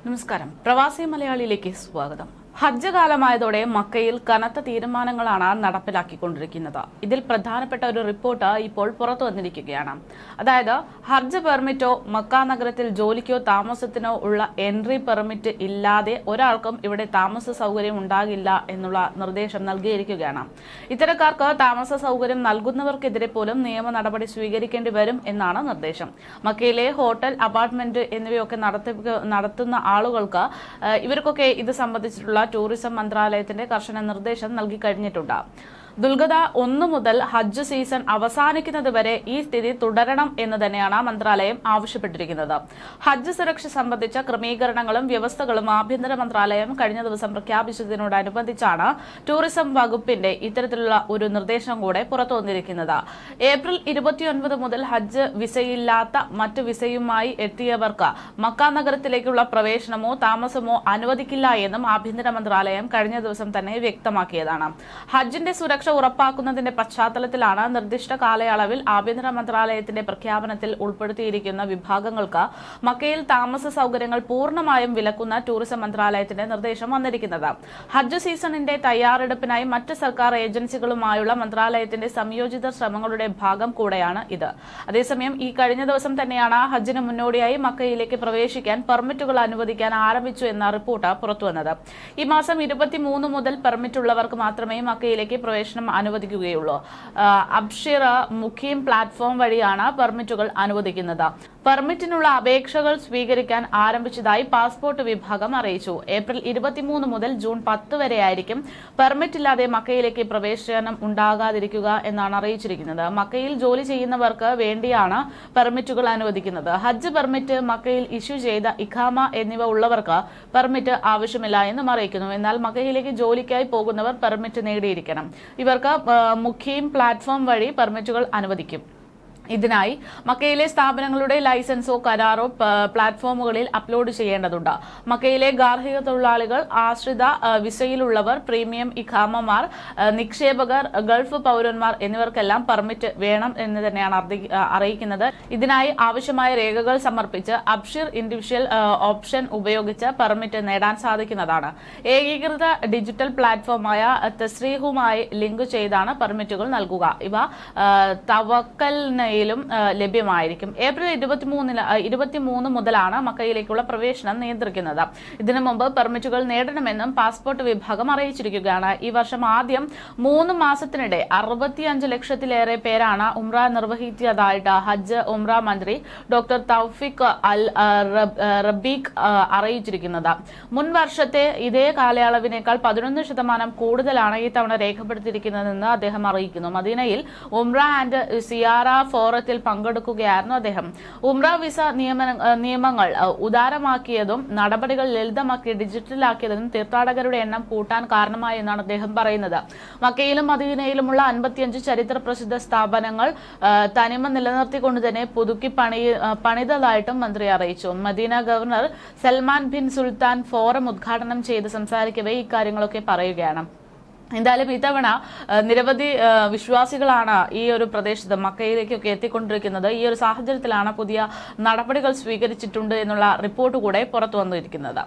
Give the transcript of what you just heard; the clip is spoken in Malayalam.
നമസ്കാരം. പ്രവാസി മലയാളിയിലേക്ക് സ്വാഗതം. ഹജ്ജ് കാലമായതോടെ മക്കയിൽ കനത്ത തീരുമാനങ്ങളാണ് നടപ്പിലാക്കിക്കൊണ്ടിരിക്കുന്നത്. ഇതിൽ പ്രധാനപ്പെട്ട ഒരു റിപ്പോർട്ട് ഇപ്പോൾ പുറത്തു വന്നിരിക്കുകയാണ്. അതായത് ഹജ്ജ് പെർമിറ്റോ മക്ക നഗരത്തിൽ ജോലിക്കോ താമസത്തിനോ ഉള്ള എൻട്രി പെർമിറ്റ് ഇല്ലാതെ ഒരാൾക്കും ഇവിടെ താമസ സൗകര്യം ഉണ്ടാകില്ല എന്നുള്ള നിർദ്ദേശം നൽകിയിരിക്കുകയാണ്. ഇത്തരക്കാർക്ക് താമസ സൗകര്യം നൽകുന്നവർക്കെതിരെ പോലും നിയമ നടപടി സ്വീകരിക്കേണ്ടി വരും എന്നാണ് നിർദ്ദേശം. മക്കയിലെ ഹോട്ടൽ, അപ്പാർട്ട്മെന്റ് എന്നിവയൊക്കെ നടത്തുന്ന ആളുകൾക്ക് ഇവർക്കൊക്കെ ഇത് സംബന്ധിച്ചിട്ടുള്ള ടൂറിസം മന്ത്രാലയത്തിന്റെ കർശന നിർദ്ദേശം നൽകി കഴിഞ്ഞിട്ടുണ്ട്. ദുൽഖഅദ 1 മുതൽ ഹജ്ജ് സീസൺ അവസാനിക്കുന്നത് വരെ ഈ സ്ഥിതി തുടരണം എന്ന് തന്നെയാണ് മന്ത്രാലയം ആവശ്യപ്പെട്ടിരിക്കുന്നത്. ഹജ്ജ് സുരക്ഷ സംബന്ധിച്ച ക്രമീകരണങ്ങളും വ്യവസ്ഥകളും ആഭ്യന്തര മന്ത്രാലയം കഴിഞ്ഞ ദിവസം പ്രഖ്യാപിച്ചതിനോടനുബന്ധിച്ചാണ് ടൂറിസം വകുപ്പിന്റെ ഇത്തരത്തിലുള്ള ഒരു നിർദ്ദേശം കൂടെ പുറത്തു വന്നിരിക്കുന്നത്. ഏപ്രിൽ 29 മുതൽ ഹജ്ജ് വിസയില്ലാത്ത മറ്റ് വിസയുമായി എത്തിയവർക്ക് മക്ക നഗരത്തിലേക്കുള്ള പ്രവേശനമോ താമസമോ അനുവദിക്കില്ല എന്നും ആഭ്യന്തര മന്ത്രാലയം കഴിഞ്ഞ ദിവസം തന്നെ വ്യക്തമാക്കിയതാണ്. ഹജ്ജിന്റെ സുരക്ഷ ഉറപ്പാക്കുന്നതിന്റെ പശ്ചാത്തലത്തിലാണ് നിർദ്ദിഷ്ട കാലയളവിൽ ആഭ്യന്തര മന്ത്രാലയത്തിന്റെ പ്രഖ്യാപനത്തിൽ ഉൾപ്പെടുത്തിയിരിക്കുന്ന വിഭാഗങ്ങൾക്ക് മക്കയിൽ താമസ സൗകര്യങ്ങൾ പൂർണ്ണമായും വിലക്കുന്ന ടൂറിസം മന്ത്രാലയത്തിന്റെ നിർദ്ദേശം വന്നിരിക്കുന്നത്. ഹജ്ജ് സീസണിന്റെ തയ്യാറെടുപ്പിനായി മറ്റ് സർക്കാർ ഏജൻസികളുമായുള്ള മന്ത്രാലയത്തിന്റെ സംയോജിത ശ്രമങ്ങളുടെ ഭാഗം കൂടെയാണ് ഇത്. അതേസമയം ഈ കഴിഞ്ഞ ദിവസം തന്നെയാണ് ഹജ്ജിന് മുന്നോടിയായി മക്കയിലേക്ക് പ്രവേശിക്കാൻ പെർമിറ്റുകൾ അനുവദിക്കാൻ ആരംഭിച്ചു എന്ന റിപ്പോർട്ട് പുറത്തുവന്നത്. ഈ മാസം 23 മുതൽ പെർമിറ്റുള്ളവർക്ക് മാത്രമേ മക്കയിലേക്ക് പ്രവേശനം അനുവദിക്കുകയുള്ളൂ. അബ്ഷിർ മുഖീം പ്ലാറ്റ്ഫോം വഴിയാണ് പെർമിറ്റുകൾ അനുവദിക്കുന്നത്. പെർമിറ്റിനുള്ള അപേക്ഷകൾ സ്വീകരിക്കാൻ ആരംഭിച്ചതായി പാസ്പോർട്ട് വിഭാഗം അറിയിച്ചു. ഏപ്രിൽ 23 മുതൽ ജൂൺ 10 വരെയായിരിക്കും പെർമിറ്റ് ഇല്ലാതെ മക്കയിലേക്ക് പ്രവേശനം ഉണ്ടാകാതിരിക്കുക എന്നാണ് അറിയിച്ചിരിക്കുന്നത്. മക്കയിൽ ജോലി ചെയ്യുന്നവർക്ക് വേണ്ടിയാണ് പെർമിറ്റുകൾ അനുവദിക്കുന്നത്. ഹജ്ജ് പെർമിറ്റ്, മക്കയിൽ ഇഷ്യൂ ചെയ്ത ഇഖാമ എന്നിവ ഉള്ളവർക്ക് പെർമിറ്റ് ആവശ്യമില്ല എന്നും അറിയിക്കുന്നു. എന്നാൽ മക്കയിലേക്ക് ജോലിക്കായി പോകുന്നവർ പെർമിറ്റ് നേടിയിരിക്കണം. ഇവർക്ക് മുഖീം പ്ലാറ്റ്ഫോം വഴി പെർമിറ്റുകൾ അനുവദിക്കും. ഇതിനായി മക്കയിലെ സ്ഥാപനങ്ങളുടെ ലൈസൻസോ കരാറോ പ്ലാറ്റ്ഫോമുകളിൽ അപ്ലോഡ് ചെയ്യേണ്ടതുണ്ട്. മക്കയിലെ ഗാർഹിക തൊഴിലാളികൾ, ആശ്രിത വിസയിലുള്ളവർ, പ്രീമിയം ഇഖാമമാർ, നിക്ഷേപകർ, ഗൾഫ് പൌരന്മാർ എന്നിവർക്കെല്ലാം പെർമിറ്റ് വേണം എന്ന് തന്നെയാണ് അറിയിക്കുന്നത്. ഇതിനായി ആവശ്യമായ രേഖകൾ സമർപ്പിച്ച് അബ്ഷിർ ഇൻഡിവിജ്വൽ ഓപ്ഷൻ ഉപയോഗിച്ച് പെർമിറ്റ് നേടാൻ സാധിക്കുന്നതാണ്. ഏകീകൃത ഡിജിറ്റൽ പ്ലാറ്റ്ഫോമായ തസ്രീഹുമായി ലിങ്ക് ചെയ്താണ് പെർമിറ്റുകൾ നൽകുക. ഇവ തവക്കലിന് ലഭ്യമായിരിക്കും. ഏപ്രിൽ 23 മുതലാണ് മക്കയിലേക്കുള്ള പ്രവേശനം നിയന്ത്രിക്കുന്നത്. ഇതിനു മുമ്പ് പെർമിറ്റുകൾ നേടണമെന്നും പാസ്പോർട്ട് വിഭാഗം അറിയിച്ചിരിക്കുകയാണ്. ഈ വർഷം ആദ്യം 3 മാസത്തിനിടെ 65 ലക്ഷത്തിലേറെ പേരാണ് ഉംറ നിർവഹിച്ചതായിട്ട് ഹജ്ജ് ഉംറ മന്ത്രി ഡോക്ടർ തൗഫീഖ് അൽ റബീഖ് അറിയിച്ചിരിക്കുന്നത്. മുൻ വർഷത്തെ ഇതേ കാലയളവിനേക്കാൾ 11% കൂടുതലാണ് ഈ തവണ രേഖപ്പെടുത്തിയിരിക്കുന്നതെന്ന് അദ്ദേഹം അറിയിക്കുന്നു. മദീനയിൽ ഉംറ ആൻഡ് സിയാറ ഫോറത്തിൽ പങ്കെടുക്കുകയായിരുന്നു അദ്ദേഹം. ഉംറ വിസ നിയമങ്ങൾ ഉദാരമാക്കിയതും നടപടികൾ ലളിതമാക്കി ഡിജിറ്റലാക്കിയതും തീർത്ഥാടകരുടെ എണ്ണം കൂട്ടാൻ കാരണമായി എന്നാണ് അദ്ദേഹം പറയുന്നത്. മക്കയിലും മദീനയിലുമുള്ള 55 ചരിത്ര പ്രസിദ്ധ സ്ഥാപനങ്ങൾ തനിമ നിലനിർത്തിക്കൊണ്ട് തന്നെ പുതുക്കി പണിതതായിട്ടും മന്ത്രി അറിയിച്ചു. Medina governor Salman bin Sultan forum ഉദ്ഘാടനം ചെയ്ത് സംസാരിക്കവേ ഇക്കാര്യങ്ങളൊക്കെ പറയുകയാണ്. എന്തായാലും ഇത്തവണ നിരവധി വിശ്വാസികളാണ് ഈ ഒരു പ്രദേശത്ത് മക്കയിലേക്കൊക്കെ എത്തിക്കൊണ്ടിരിക്കുന്നത്. ഈ ഒരു സാഹചര്യത്തിലാണ് പുതിയ നടപടികൾ സ്വീകരിച്ചിട്ടുണ്ട് എന്നുള്ള റിപ്പോർട്ട് കൂടെ പുറത്തു വന്നിരിക്കുന്നത്.